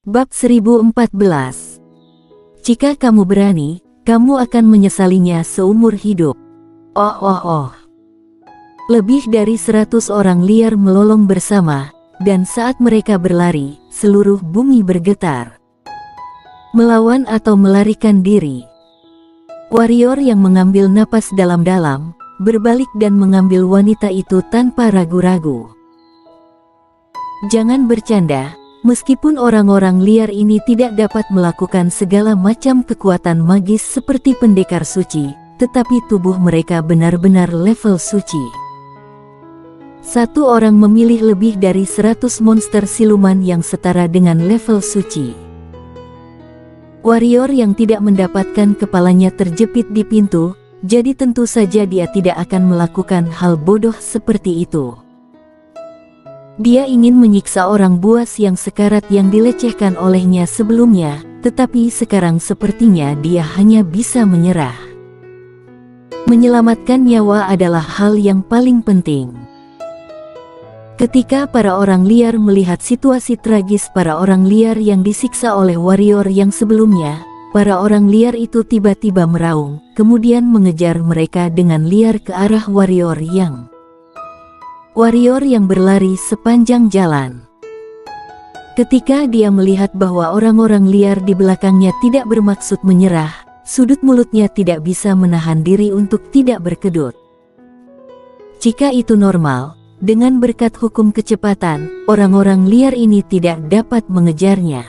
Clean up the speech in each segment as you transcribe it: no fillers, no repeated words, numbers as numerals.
Bab 1014. Jika kamu berani, kamu akan menyesalinya seumur hidup. Oh. Lebih dari 100 orang liar melolong bersama, dan saat mereka berlari, seluruh bumi bergetar. Melawan atau melarikan diri. Warrior yang mengambil napas dalam-dalam, berbalik dan mengambil wanita itu tanpa ragu-ragu. Jangan bercanda. Meskipun orang-orang liar ini tidak dapat melakukan segala macam kekuatan magis seperti pendekar suci, tetapi tubuh mereka benar-benar level suci. Satu orang memilih lebih dari 100 monster siluman yang setara dengan level suci. Warrior yang tidak mendapatkan kepalanya terjepit di pintu, jadi tentu saja dia tidak akan melakukan hal bodoh seperti itu. Dia ingin menyiksa orang buas yang sekarat yang dilecehkan olehnya sebelumnya, tetapi sekarang sepertinya dia hanya bisa menyerah. Menyelamatkan nyawa adalah hal yang paling penting. Ketika para orang liar melihat situasi tragis para orang liar yang disiksa oleh warrior yang sebelumnya, para orang liar itu tiba-tiba meraung, kemudian mengejar mereka dengan liar ke arah warrior yang berlari sepanjang jalan. Ketika dia melihat bahwa orang-orang liar di belakangnya tidak bermaksud menyerah, sudut mulutnya tidak bisa menahan diri untuk tidak berkedut. Jika itu normal, dengan berkat hukum kecepatan, orang-orang liar ini tidak dapat mengejarnya.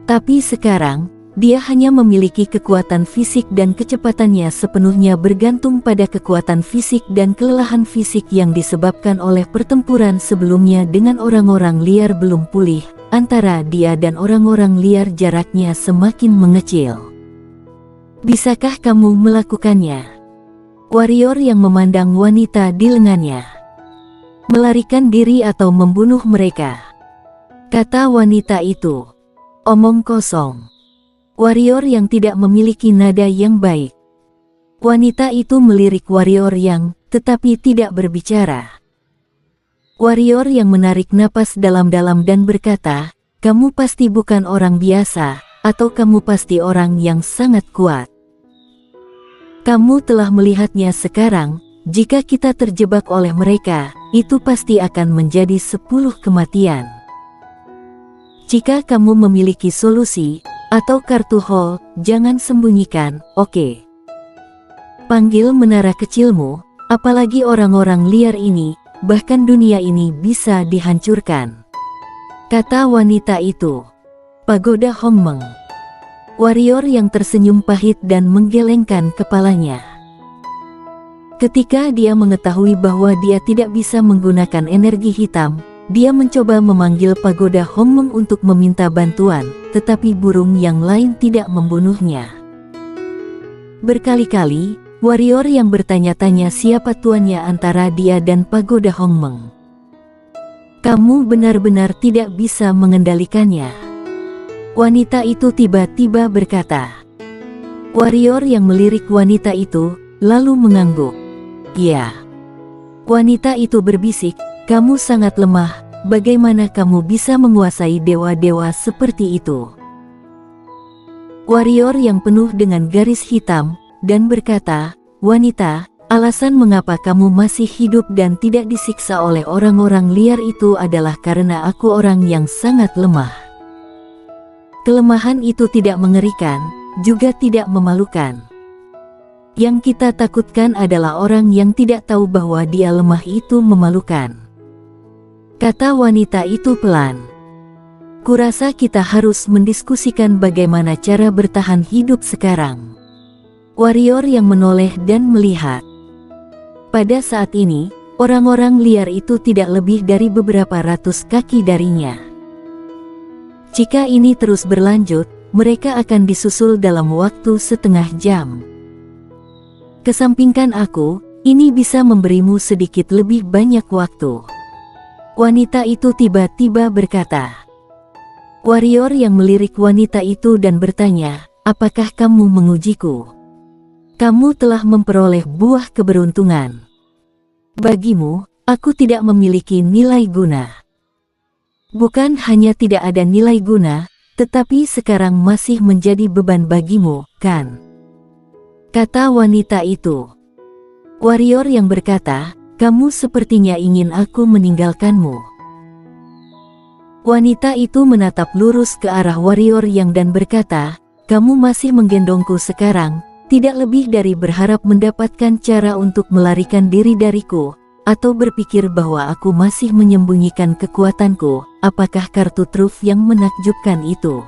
Tapi sekarang, dia hanya memiliki kekuatan fisik dan kecepatannya sepenuhnya bergantung pada kekuatan fisik dan kelelahan fisik yang disebabkan oleh pertempuran sebelumnya dengan orang-orang liar belum pulih. Antara dia dan orang-orang liar jaraknya semakin mengecil. Bisakah kamu melakukannya? Warrior yang memandang wanita di lengannya. Melarikan diri atau membunuh mereka? Kata wanita itu. Omong kosong. Warrior yang tidak memiliki nada yang baik. Wanita itu melirik warrior yang, tetapi tidak berbicara. Warrior yang menarik napas dalam-dalam dan berkata, "Kamu pasti bukan orang biasa, atau kamu pasti orang yang sangat kuat. Kamu telah melihatnya sekarang, jika kita terjebak oleh mereka, itu pasti akan menjadi 10 kematian. Jika kamu memiliki solusi, atau kartu hall, jangan sembunyikan, oke? Panggil menara kecilmu, apalagi orang-orang liar ini, bahkan dunia ini bisa dihancurkan." Kata wanita itu. Pagoda Hongmeng. Warrior yang tersenyum pahit dan menggelengkan kepalanya. Ketika dia mengetahui bahwa dia tidak bisa menggunakan energi hitam, dia mencoba memanggil Pagoda Hongmeng untuk meminta bantuan, tetapi burung yang lain tidak membunuhnya. Berkali-kali, warrior yang bertanya-tanya siapa tuannya antara dia dan Pagoda Hongmeng. Kamu benar-benar tidak bisa mengendalikannya. Wanita itu tiba-tiba berkata. Warrior yang melirik wanita itu, lalu mengangguk. Ya. Wanita itu berbisik, "Kamu sangat lemah, bagaimana kamu bisa menguasai dewa-dewa seperti itu?" Warrior yang penuh dengan garis hitam, dan berkata, "Wanita, alasan mengapa kamu masih hidup dan tidak disiksa oleh orang-orang liar itu adalah karena aku orang yang sangat lemah. Kelemahan itu tidak mengerikan, juga tidak memalukan. Yang kita takutkan adalah orang yang tidak tahu bahwa dia lemah itu memalukan." Kata wanita itu pelan. "Kurasa kita harus mendiskusikan bagaimana cara bertahan hidup sekarang." Warrior yang menoleh dan melihat. Pada saat ini, orang-orang liar itu tidak lebih dari beberapa ratus kaki darinya. Jika ini terus berlanjut, mereka akan disusul dalam waktu setengah jam. "Kesampingkan aku, ini bisa memberimu sedikit lebih banyak waktu." Wanita itu tiba-tiba berkata. Warrior yang melirik wanita itu dan bertanya, "Apakah kamu mengujiku? Kamu telah memperoleh buah keberuntungan. Bagimu, aku tidak memiliki nilai guna." Bukan hanya tidak ada nilai guna, tetapi sekarang masih menjadi beban bagimu, kan? Kata wanita itu. Warrior yang berkata, kamu sepertinya ingin aku meninggalkanmu. Wanita itu menatap lurus ke arah warrior yang dan berkata, kamu masih menggendongku sekarang, tidak lebih dari berharap mendapatkan cara untuk melarikan diri dariku, atau berpikir bahwa aku masih menyembunyikan kekuatanku. Apakah kartu truf yang menakjubkan itu?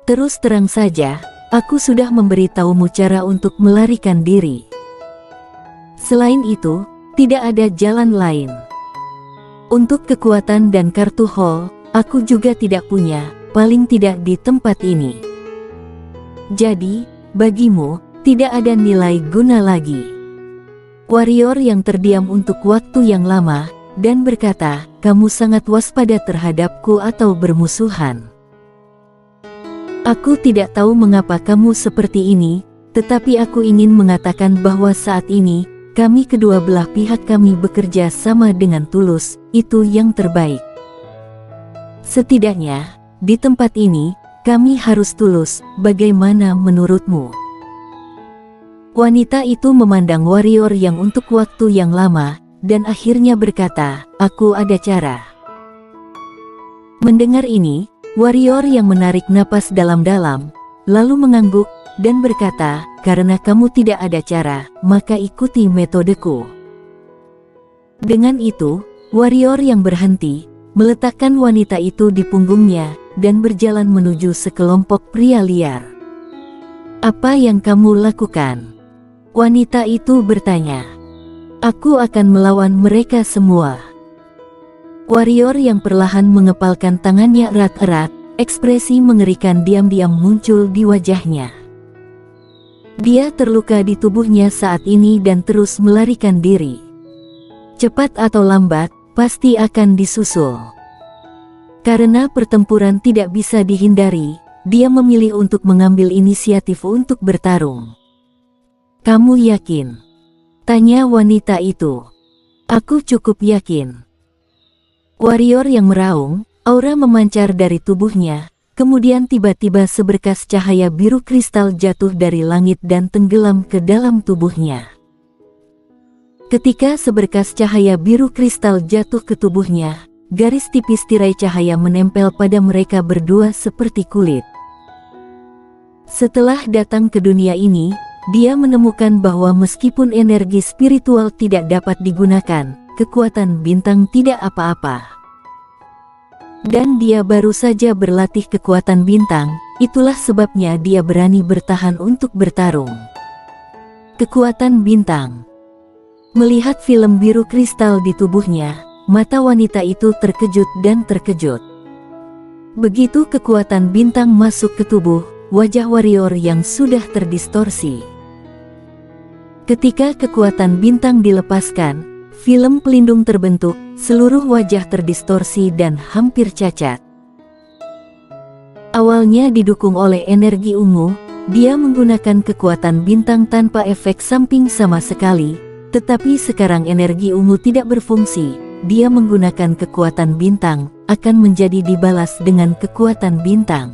Terus terang saja, aku sudah memberitahumu cara untuk melarikan diri. Selain itu, tidak ada jalan lain. Untuk kekuatan dan kartu hall, aku juga tidak punya, paling tidak di tempat ini. Jadi, bagimu, tidak ada nilai guna lagi. Warrior yang terdiam untuk waktu yang lama, dan berkata, kamu sangat waspada terhadapku atau bermusuhan. Aku tidak tahu mengapa kamu seperti ini, tetapi aku ingin mengatakan bahwa saat ini, kami kedua belah pihak kami bekerja sama dengan tulus, itu yang terbaik. Setidaknya, di tempat ini, kami harus tulus, bagaimana menurutmu? Wanita itu memandang warrior yang untuk waktu yang lama, dan akhirnya berkata, aku ada cara. Mendengar ini, warrior yang menarik napas dalam-dalam, lalu mengangguk, dan berkata, karena kamu tidak ada cara, maka ikuti metodeku. Dengan itu, warrior yang berhenti, meletakkan wanita itu di punggungnya, dan berjalan menuju sekelompok pria liar. Apa yang kamu lakukan? Wanita itu bertanya. Aku akan melawan mereka semua. Warrior yang perlahan mengepalkan tangannya erat-erat, ekspresi mengerikan diam-diam muncul di wajahnya. Dia terluka di tubuhnya saat ini dan terus melarikan diri. Cepat atau lambat, pasti akan disusul. Karena pertempuran tidak bisa dihindari, dia memilih untuk mengambil inisiatif untuk bertarung. Kamu yakin? Tanya wanita itu. Aku cukup yakin. Warrior yang meraung, aura memancar dari tubuhnya, kemudian tiba-tiba seberkas cahaya biru kristal jatuh dari langit dan tenggelam ke dalam tubuhnya. Ketika seberkas cahaya biru kristal jatuh ke tubuhnya, garis tipis tirai cahaya menempel pada mereka berdua seperti kulit. Setelah datang ke dunia ini, dia menemukan bahwa meskipun energi spiritual tidak dapat digunakan, kekuatan bintang tidak apa-apa. Dan dia baru saja berlatih kekuatan bintang, itulah sebabnya dia berani bertahan untuk bertarung. Kekuatan bintang. Melihat film biru kristal di tubuhnya, mata wanita itu terkejut dan terkejut. Begitu kekuatan bintang masuk ke tubuh, wajah warrior yang sudah terdistorsi. Ketika kekuatan bintang dilepaskan, film pelindung terbentuk, seluruh wajah terdistorsi dan hampir cacat. Awalnya didukung oleh energi ungu, dia menggunakan kekuatan bintang tanpa efek samping sama sekali, tetapi sekarang energi ungu tidak berfungsi, dia menggunakan kekuatan bintang, akan menjadi dibalas dengan kekuatan bintang.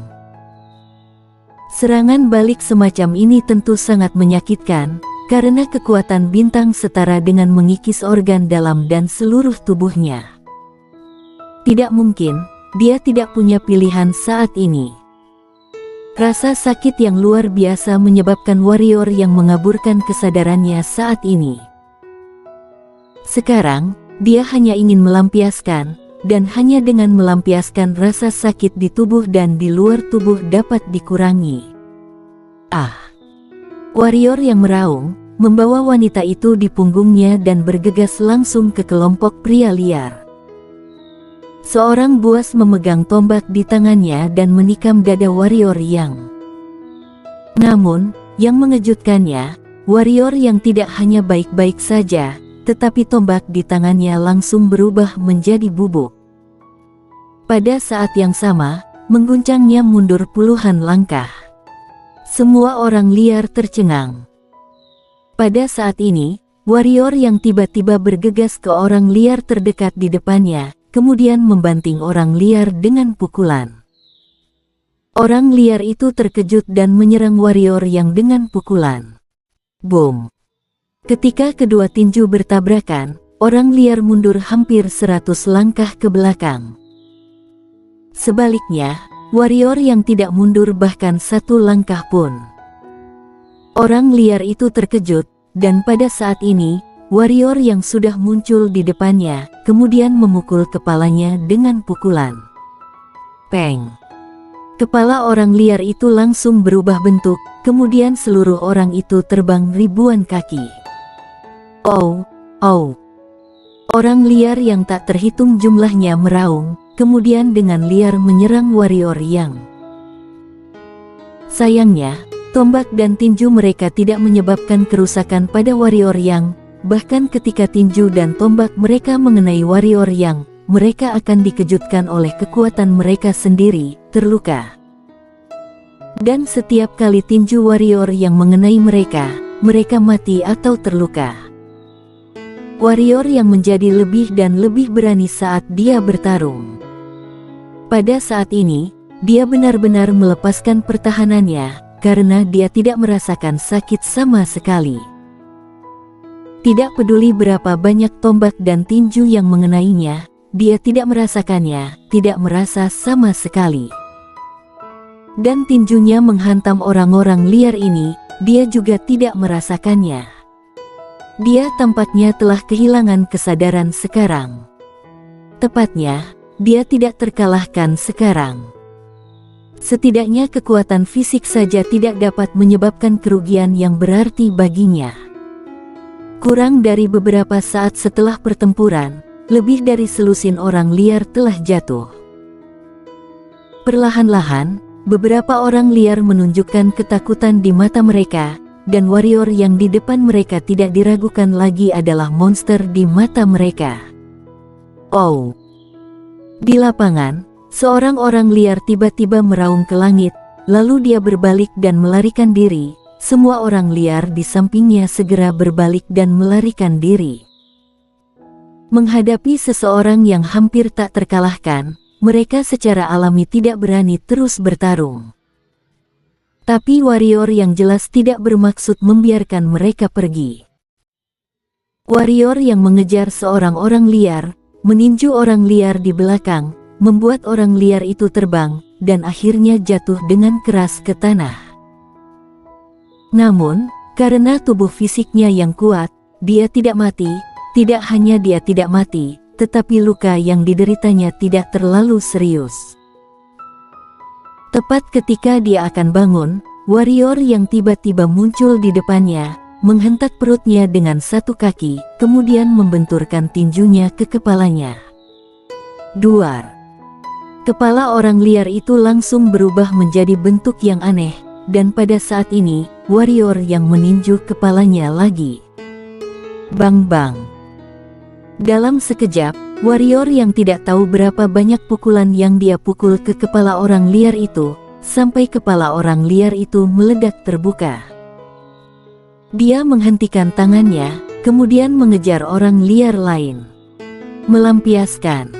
Serangan balik semacam ini tentu sangat menyakitkan, karena kekuatan bintang setara dengan mengikis organ dalam dan seluruh tubuhnya. Tidak mungkin, dia tidak punya pilihan saat ini. Rasa sakit yang luar biasa menyebabkan warrior yang mengaburkan kesadarannya saat ini. Sekarang, dia hanya ingin melampiaskan, dan hanya dengan melampiaskan rasa sakit di tubuh dan di luar tubuh dapat dikurangi. Warrior yang meraung, membawa wanita itu di punggungnya dan bergegas langsung ke kelompok pria liar. Seorang buas memegang tombak di tangannya dan menikam dada warrior yang. Namun, yang mengejutkannya, warrior yang tidak hanya baik-baik saja, tetapi tombak di tangannya langsung berubah menjadi bubuk. Pada saat yang sama, mengguncangnya mundur puluhan langkah. Semua orang liar tercengang. Pada saat ini, warrior yang tiba-tiba bergegas ke orang liar terdekat di depannya, kemudian membanting orang liar dengan pukulan. Orang liar itu terkejut dan menyerang warrior yang dengan pukulan. Boom! Ketika kedua tinju bertabrakan, orang liar mundur hampir 100 langkah ke belakang. Sebaliknya, warrior yang tidak mundur bahkan 1 langkah pun. Orang liar itu terkejut, dan pada saat ini, warrior yang sudah muncul di depannya, kemudian memukul kepalanya dengan pukulan. Peng! Kepala orang liar itu langsung berubah bentuk, kemudian seluruh orang itu terbang ribuan kaki. Oh, oh! Orang liar yang tak terhitung jumlahnya meraung, kemudian dengan liar menyerang warrior yang. Sayangnya, tombak dan tinju mereka tidak menyebabkan kerusakan pada warrior yang, bahkan ketika tinju dan tombak mereka mengenai warrior yang, mereka akan dikejutkan oleh kekuatan mereka sendiri, terluka. Dan setiap kali tinju warrior yang mengenai mereka, mereka mati atau terluka. Warrior yang menjadi lebih dan lebih berani saat dia bertarung. Pada saat ini, dia benar-benar melepaskan pertahanannya, karena dia tidak merasakan sakit sama sekali. Tidak peduli berapa banyak tombak dan tinju yang mengenainya, dia tidak merasakannya, tidak merasa sama sekali. Dan tinjunya menghantam orang-orang liar ini, dia juga tidak merasakannya. Dia tampaknya telah kehilangan kesadaran sekarang. Tepatnya, dia tidak terkalahkan sekarang. Setidaknya kekuatan fisik saja tidak dapat menyebabkan kerugian yang berarti baginya. Kurang dari beberapa saat setelah pertempuran, lebih dari selusin orang liar telah jatuh. Perlahan-lahan, beberapa orang liar menunjukkan ketakutan di mata mereka, dan warrior yang di depan mereka tidak diragukan lagi adalah monster di mata mereka. Oh! Di lapangan, seorang orang liar tiba-tiba meraung ke langit, lalu dia berbalik dan melarikan diri. Semua orang liar di sampingnya segera berbalik dan melarikan diri. Menghadapi seseorang yang hampir tak terkalahkan, mereka secara alami tidak berani terus bertarung. Tapi warrior yang jelas tidak bermaksud membiarkan mereka pergi. Warrior yang mengejar seorang orang liar, meninju orang liar di belakang, membuat orang liar itu terbang, dan akhirnya jatuh dengan keras ke tanah. Namun, karena tubuh fisiknya yang kuat, dia tidak mati. Tidak hanya dia tidak mati, tetapi luka yang dideritanya tidak terlalu serius. Tepat ketika dia akan bangun, warrior yang tiba-tiba muncul di depannya, menghentak perutnya dengan satu kaki, kemudian membenturkan tinjunya ke kepalanya. Duar! Kepala orang liar itu langsung berubah menjadi bentuk yang aneh, dan pada saat ini, warrior yang meninju kepalanya lagi. Bang-bang! Dalam sekejap, warrior yang tidak tahu berapa banyak pukulan yang dia pukul ke kepala orang liar itu, sampai kepala orang liar itu meledak terbuka. Dia menghentikan tangannya, kemudian mengejar orang liar lain. Melampiaskan.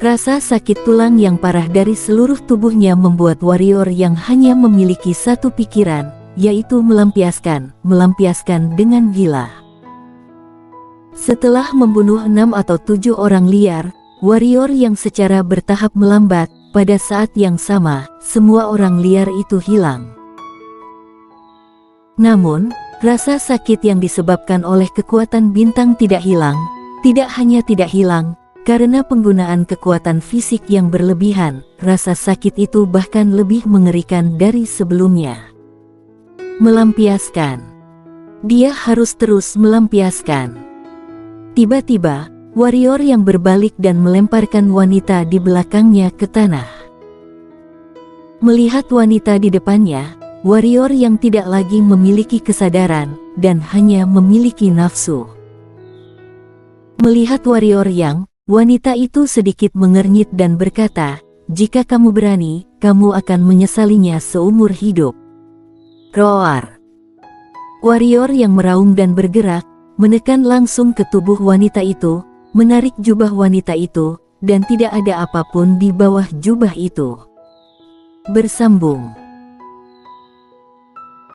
Rasa sakit tulang yang parah dari seluruh tubuhnya membuat warrior yang hanya memiliki satu pikiran, yaitu melampiaskan dengan gila. Setelah membunuh 6 atau 7 orang liar, warrior yang secara bertahap melambat, pada saat yang sama, semua orang liar itu hilang. Namun, rasa sakit yang disebabkan oleh kekuatan bintang tidak hilang, tidak hanya tidak hilang, karena penggunaan kekuatan fisik yang berlebihan, rasa sakit itu bahkan lebih mengerikan dari sebelumnya. Melampiaskan. Dia harus terus melampiaskan. Tiba-tiba, warrior yang berbalik dan melemparkan wanita di belakangnya ke tanah. Melihat wanita di depannya, warrior yang tidak lagi memiliki kesadaran, dan hanya memiliki nafsu. Melihat warrior yang, wanita itu sedikit mengernyit dan berkata, "Jika kamu berani, kamu akan menyesalinya seumur hidup." Roar! Warrior yang meraung dan bergerak, menekan langsung ke tubuh wanita itu, menarik jubah wanita itu, dan tidak ada apapun di bawah jubah itu. Bersambung.